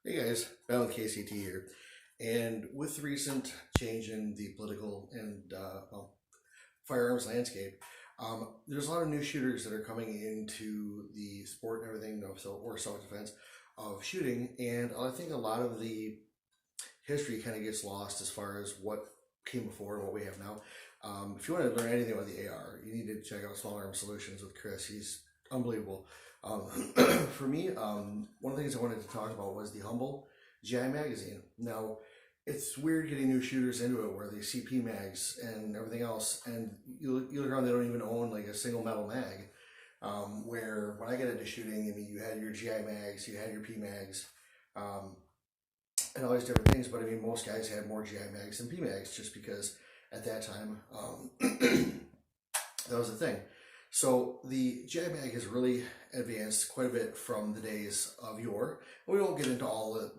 Hey guys, Ben with KCT here. And with the recent change in the political and firearms landscape, there's a lot of new shooters that are coming into the sport and everything, or self-defense of shooting. And I think a lot of the history kind of gets lost as far as what came before and what we have now. If you want to learn anything about the AR, you need to check out Small Arm Solutions with Chris. He's unbelievable. For me, one of the things I wanted to talk about was the Humble GI magazine. Now, it's weird getting new shooters into it where they CP mags and everything else, and you look around, they don't even own like a single metal mag. Where when I get into shooting, I mean, you had your GI mags, you had your P mags, and all these different things, but I mean, most guys had more GI mags than P mags just because at that time, that was the thing. So the GI mag has really advanced quite a bit from the days of yore. We won't get into all the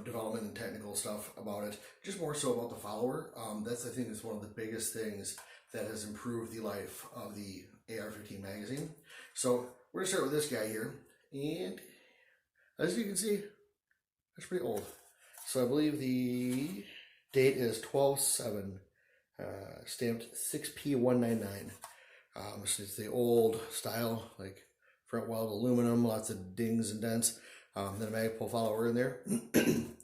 development and technical stuff about it, just more so about the follower. That's, I think, is one of the biggest things that has improved the life of the AR-15 magazine. So we're gonna start with this guy here, and as you can see, that's pretty old. So I believe the date is 12/7, stamped 6P199. It's the old style, like front weld aluminum, lots of dings and dents, then a Magpul follower in there.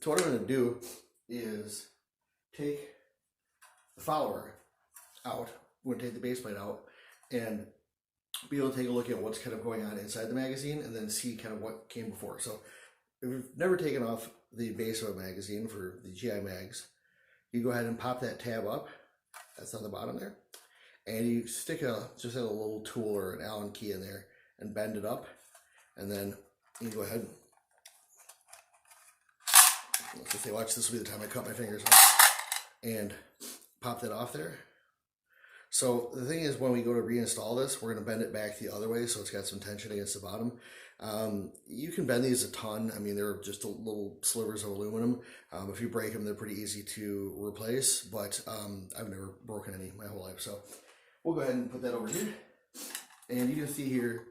So what I'm going to do is take the follower out, we're going to take the base plate out, and be able to take a look at what's kind of going on inside the magazine, and then see kind of what came before. So if you've never taken off the base of a magazine for the GI mags, you go ahead and pop that tab up, that's on the bottom there, and you stick just a little tool or an Allen key in there and bend it up, and then you go ahead. Let's just say, watch, this will be the time I cut my fingers off, and pop that off there. So the thing is, when we go to reinstall this, we're going to bend it back the other way so it's got some tension against the bottom. You can bend these a ton. I mean, they're just little slivers of aluminum. If you break them, they're pretty easy to replace, but I've never broken any my whole life. So we'll go ahead and put that over here. And you can see here,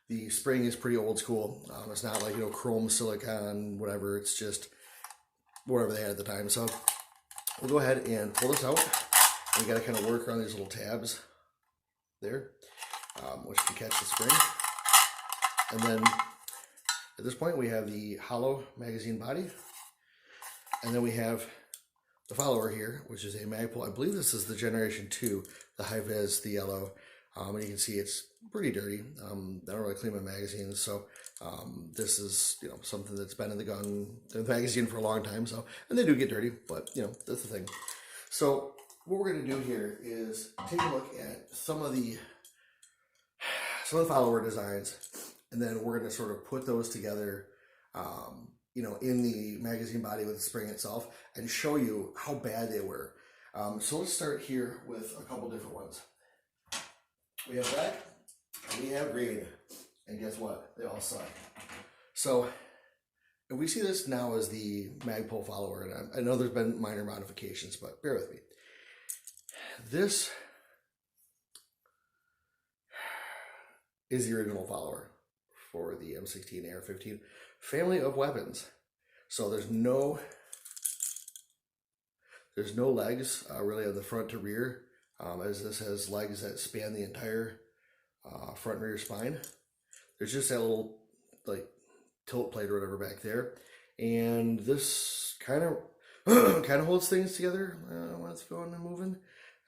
the spring is pretty old school. It's not like, chrome, silicon, whatever. It's just whatever they had at the time. So we'll go ahead and pull this out. We got to kind of work around these little tabs there, which can catch the spring. And then at this point, we have the hollow magazine body. And then we have the follower here, which is a Magpul. I believe this is the Generation 2, the high vis, the yellow. And you can see it's pretty dirty. I don't really clean my magazines, so this is something that's been in the magazine for a long time. So, and they do get dirty, but that's the thing. So what we're going to do here is take a look at some of the follower designs, and then we're going to sort of put those together, in the magazine body with the spring itself, and show you how bad they were. So let's start here with a couple different ones. We have black, and we have green, and guess what? They all suck. So if we see this now as the Magpul follower, and I know there's been minor modifications, but bear with me. This is the original follower for the M16 AR-15 family of weapons. So there's no legs really on the front to rear, as this has legs that span the entire front and rear spine. There's just that little like tilt plate or whatever back there, and this kind of holds things together when it's going and moving.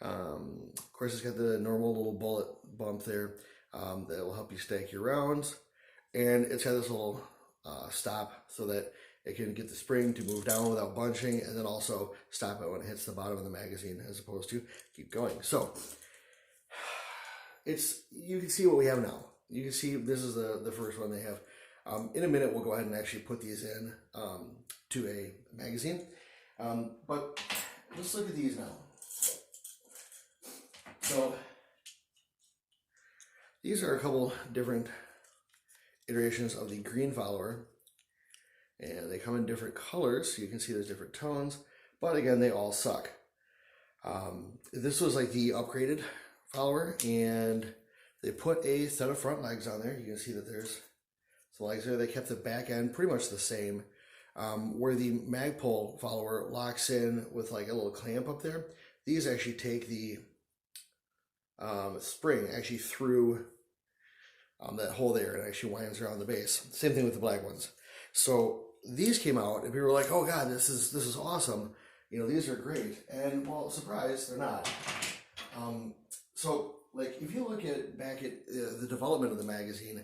Of course, it's got the normal little bullet bump there that will help you stack your rounds, and it's got this little stop so that it can get the spring to move down without bunching, and then also stop it when it hits the bottom of the magazine as opposed to keep going. So you can see what we have now. You can see this is the first one they have. In a minute, we'll go ahead and actually put these in to a magazine. But let's look at these now. So these are a couple different iterations of the green follower, and they come in different colors, so you can see there's different tones, but again, they all suck. This was like the upgraded follower, and they put a set of front legs on there. You can see that there's some legs there. They kept the back end pretty much the same. Where the Magpul follower locks in with like a little clamp up there, these actually take the spring actually through that hole there and actually winds around the base. Same thing with the black ones. So these came out and people were like, "Oh God, this is awesome! You know, these are great." And well, surprise, they're not. So like if you look at back at the development of the magazine,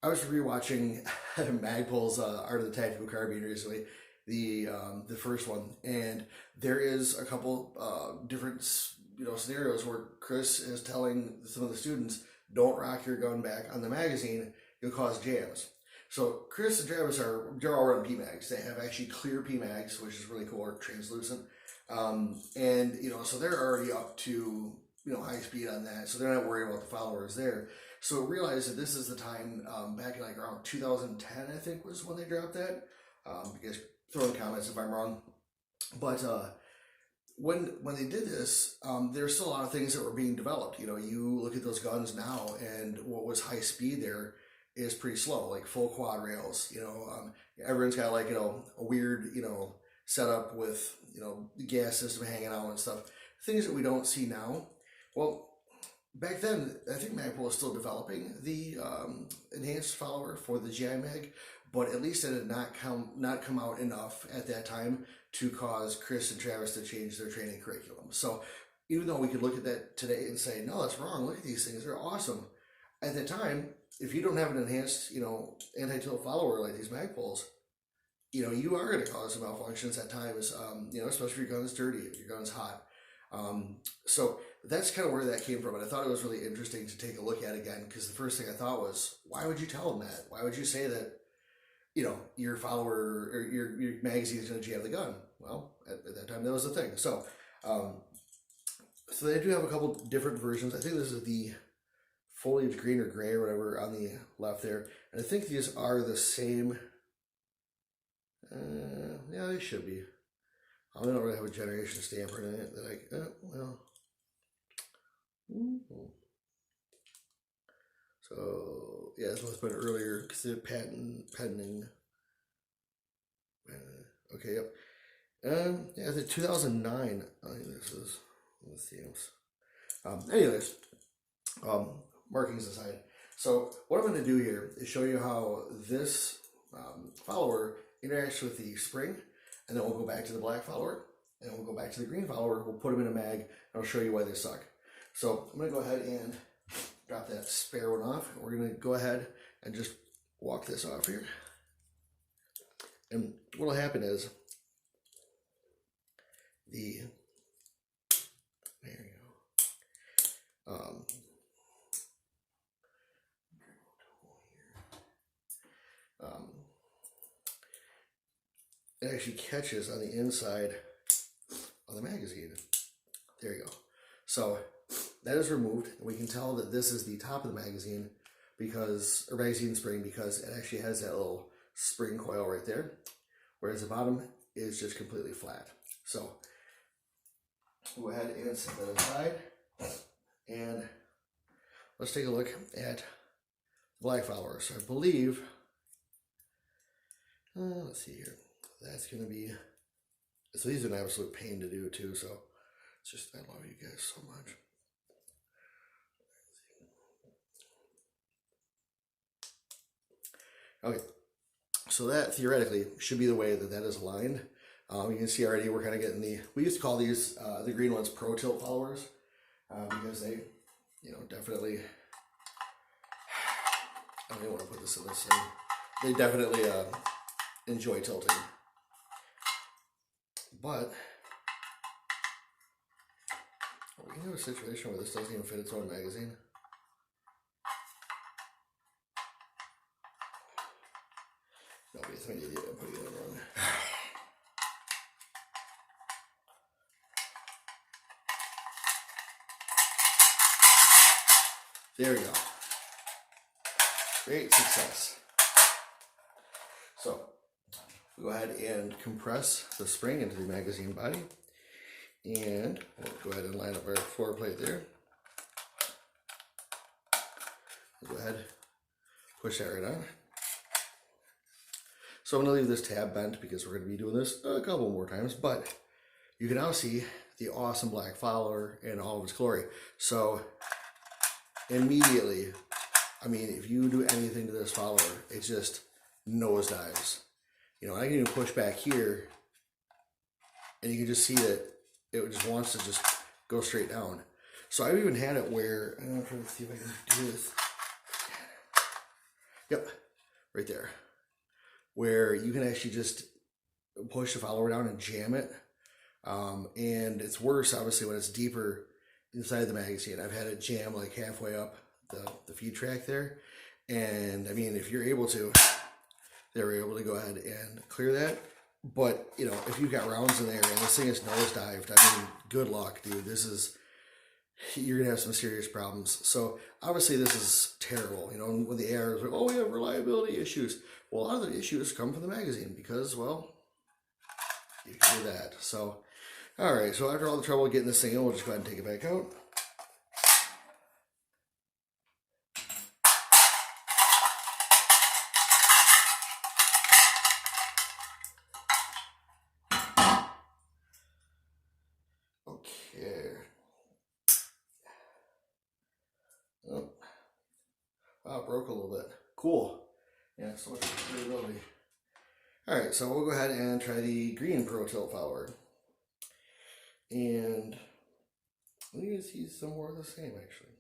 I was rewatching Magpul's Art of the Tactical Carbine recently, the first one, and there is a couple different scenarios where Chris is telling some of the students, "Don't rock your gun back on the magazine; you'll cause jams." So Chris and Travis they're all running PMags. They have actually clear PMags, which is really cool, or translucent, and so they're already up to high speed on that, so they're not worried about the followers there. So realize that this is the time back in like around 2010, I think, was when they dropped that. You guys throw in comments if I'm wrong. But when they did this, there's still a lot of things that were being developed. You look at those guns now, and what was high speed there is pretty slow, like full quad rails. Everyone's got like a weird setup with the gas system hanging out and stuff. Things that we don't see now. Well, back then, I think Magpul was still developing the enhanced follower for the GI Mag, but at least it had not come out enough at that time to cause Chris and Travis to change their training curriculum. So even though we could look at that today and say, "No, that's wrong, look at these things, they're awesome," at that time, if you don't have an enhanced anti-tilt follower like these Magpuls, you are going to cause some malfunctions at times, especially if your gun's dirty, if your gun's hot. So that's kind of where that came from, and I thought it was really interesting to take a look at again, because the first thing I thought was, why would you tell them that? Why would you say that, your follower or your magazine is going to jam the gun? Well, at that time, that was the thing. So, so they do have a couple different versions. I think this is the foliage green or gray or whatever on the left there, and I think these are the same. Yeah, they should be. I don't really have a generation stamp or anything that well. So yeah, this one's been earlier because they're patenting. Okay, yep. Yeah, the 2009. I think this is the stamps. Anyways, markings aside. So what I'm going to do here is show you how this follower interacts with the spring, and then we'll go back to the black follower, and we'll go back to the green follower. We'll put them in a mag, and I'll show you why they suck. So I'm going to go ahead and drop that spare one off. We're going to go ahead and just walk this off here. And what will happen is there you go. It actually catches on the inside of the magazine. There you go. So that is removed. We can tell that this is the top of the magazine or magazine spring, because it actually has that little spring coil right there, whereas the bottom is just completely flat. So go ahead and set that aside, and let's take a look at the black follower. So I believe, let's see here. That's going to be, so these are an absolute pain to do too, so it's just, I love you guys so much. Okay, so that theoretically should be the way that is aligned. You can see already we're kind of getting we used to call these, the green ones pro tilt followers, because they, definitely, I don't even want to put this in this thing. They definitely enjoy tilting. But are we going to have a situation where this doesn't even fit its own magazine? No, it's an idiot. I'm putting it in wrong. There we go. Great success. So we'll go ahead and compress the spring into the magazine body, and we'll go ahead and line up our floor plate there. We'll go ahead, push that right on. So I'm going to leave this tab bent because we're going to be doing this a couple more times, but you can now see the awesome black follower in all of its glory. So immediately, I mean, if you do anything to this follower, it just nosedives. You know, I can even push back here, and you can just see that it just wants to just go straight down. So I've even had it where, I don't know, trying to see if I can do this. Yep, right there. Where you can actually just push the follower down and jam it. And it's worse, obviously, when it's deeper inside the magazine. I've had it jam like halfway up the feed track there. And I mean, if you're able to, they were able to go ahead and clear that. But, you know, if you've got rounds in there and this thing is nosedived, I mean, good luck, dude. You're going to have some serious problems. So, obviously, this is terrible. You know, when the AR is like, oh, we have reliability issues. Well, a lot of the issues come from the magazine because, well, you can do that. So, all right. So, after all the trouble getting this thing in, we'll just go ahead and take it back out. Oh, it broke a little bit. Cool. Yeah, so much for durability. Alright, so we'll go ahead and try the green Pro Tilt follower. And I think it's used some more of the same, actually.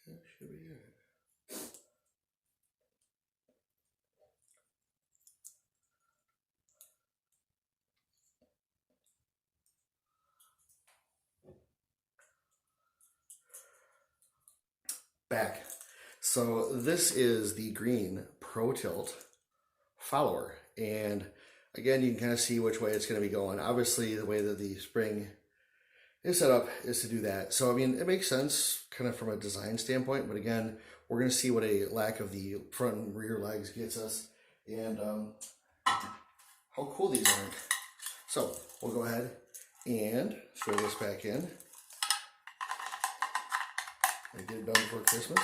That should be it. Back. So this is the green Pro Tilt follower. And again, you can kind of see which way it's going to be going. Obviously, the way that the spring is set up is to do that. So, I mean, it makes sense kind of from a design standpoint. But again, we're going to see what a lack of the front and rear legs gets us. And how cool these are. So, we'll go ahead and throw this back in. And get it done before Christmas.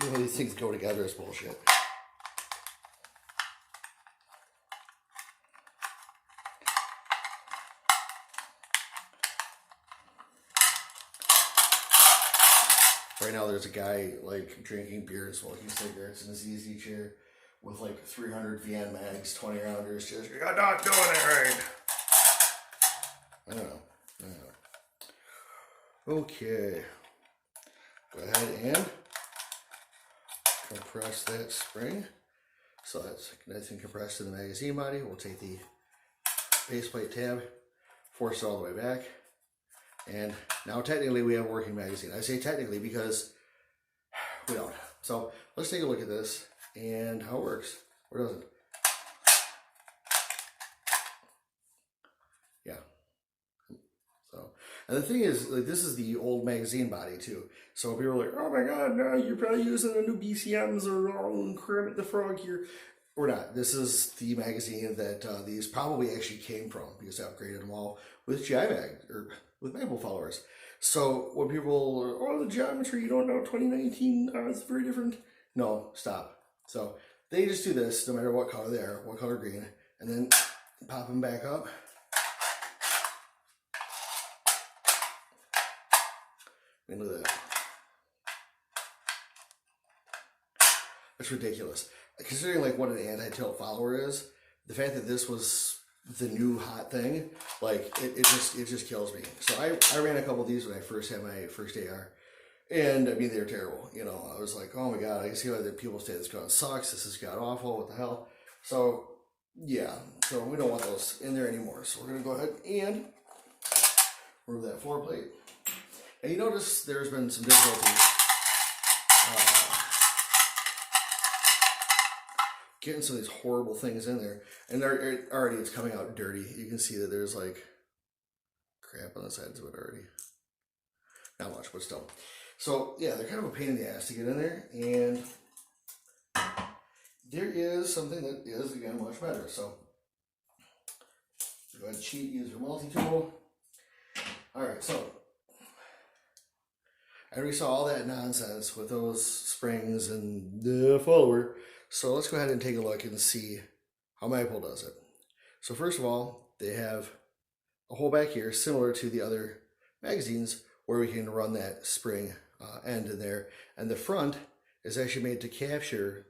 You know, these things go together is bullshit. Right now there's a guy like drinking beer and smoking cigarettes in his easy chair with like 300 VN mags, 20 rounders, just, you're not doing it right. I don't know. Okay. Go ahead and compress that spring. So that's nice and compressed to the magazine body. We'll take the faceplate tab, force it all the way back. And now technically we have a working magazine. I say technically because we don't. So let's take a look at this and how it works, or doesn't. Yeah. So, and the thing is, like, this is the old magazine body too. So people are like, oh my god, no, you're probably using the new BCMs or Kermit the Frog here. We're not. This is the magazine that these probably actually came from because I upgraded them all with GI mag, or with Magpul followers. So when people are, oh, the geometry, you don't know, 2019, it's very different. No, stop. So they just do this no matter what color they are, what color green, and then pop them back up. I mean, look at that. That's ridiculous. Considering like what an anti-tilt follower is, the fact that this was the new hot thing, like it just kills me. So I ran a couple of these when I first had my first AR, and I mean they were terrible. You know, I was like, oh my god, I can see why the people say this gun sucks. This is god awful. What the hell? So yeah, so we don't want those in there anymore. So we're gonna go ahead and remove that floor plate. And you notice there's been some difficulty getting some of these horrible things in there. And already it's coming out dirty. You can see that there's like crap on the sides of it already. Not much, but still. So yeah, they're kind of a pain in the ass to get in there. And there is something that is, again, much better. So go ahead and cheat, use your multi-tool. Alright, so I already saw all that nonsense with those springs and the follower. So let's go ahead and take a look and see how Magpul does it. So first of all, they have a hole back here similar to the other magazines where we can run that spring end in there. And the front is actually made to capture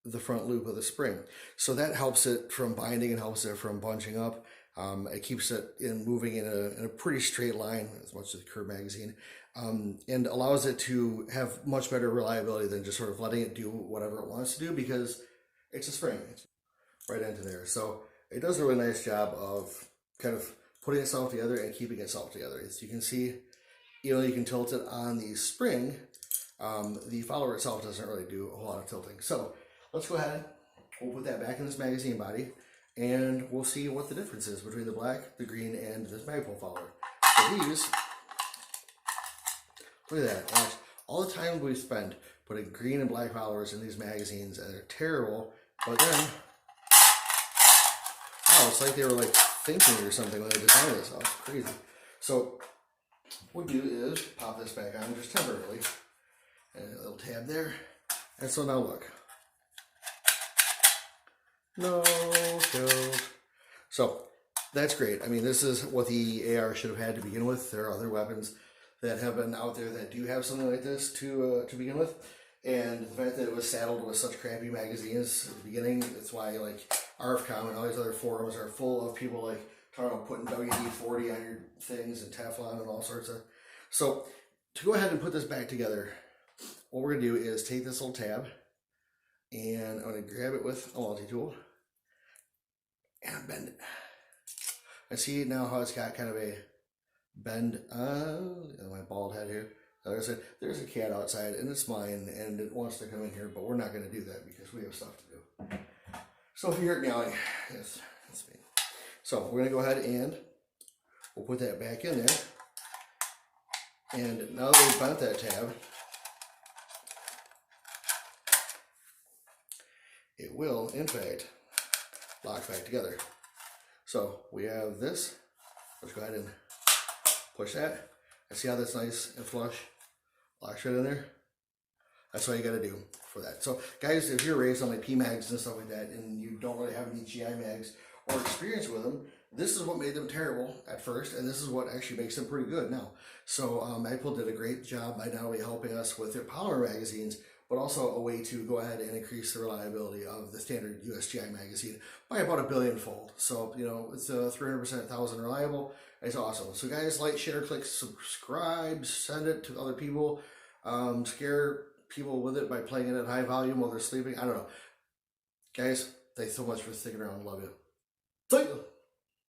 the front loop of the spring. So that helps it from binding and helps it from bunching up. It keeps it moving in a pretty straight line, as much as the Curve magazine, and allows it to have much better reliability than just sort of letting it do whatever it wants to do, because it's a spring. It's right into there. So it does a really nice job of kind of putting itself together and keeping itself together. As you can see, you can tilt it on the spring. The follower itself doesn't really do a whole lot of tilting. So let's go ahead, we'll put that back in this magazine body, and we'll see what the difference is between the black, the green, and this Magpul follower. So these, look at that. Watch, all the time we spend putting green and black followers in these magazines, and they're terrible, but then, wow, it's like they were like thinking or something when they designed this. Oh, it's crazy. So what we do is pop this back on just temporarily, and a little tab there. And so now look. No tilt. So that's great. I mean, this is what the AR should have had to begin with. There are other weapons that have been out there that do have something like this to begin with, and the fact that it was saddled with such crappy magazines at the beginning, that's why like RFCom and all these other forums are full of people like talking about putting WD-40 on your things and Teflon and all sorts of. So to go ahead and put this back together, what we're gonna do is take this little tab, and I'm gonna grab it with a multi-tool and bend it. I see now how it's got kind of a bend on my bald head here. Like I said, there's a cat outside and it's mine and it wants to come in here, but we're not going to do that because we have stuff to do. So if you hear it meowing, yes, that's me. So we're going to go ahead and we'll put that back in there. And now that we've bent that tab, it will, in fact, lock back together. So we have this. Let's go ahead and push that. And see how that's nice and flush? Locks right in there. That's all you got to do for that. So guys, if you're raised on like P-mags and stuff like that, and you don't really have any GI mags or experience with them, this is what made them terrible at first, and this is what actually makes them pretty good now. So Magpul did a great job by not only helping us with their polymer magazines, but also a way to go ahead and increase the reliability of the standard USGI magazine by about 1 billion-fold. So, it's 300%, 1,000 reliable. It's awesome. So guys, like, share, click, subscribe, send it to other people, scare people with it by playing it at high volume while they're sleeping. I don't know. Guys, thanks so much for sticking around. Love you. See you.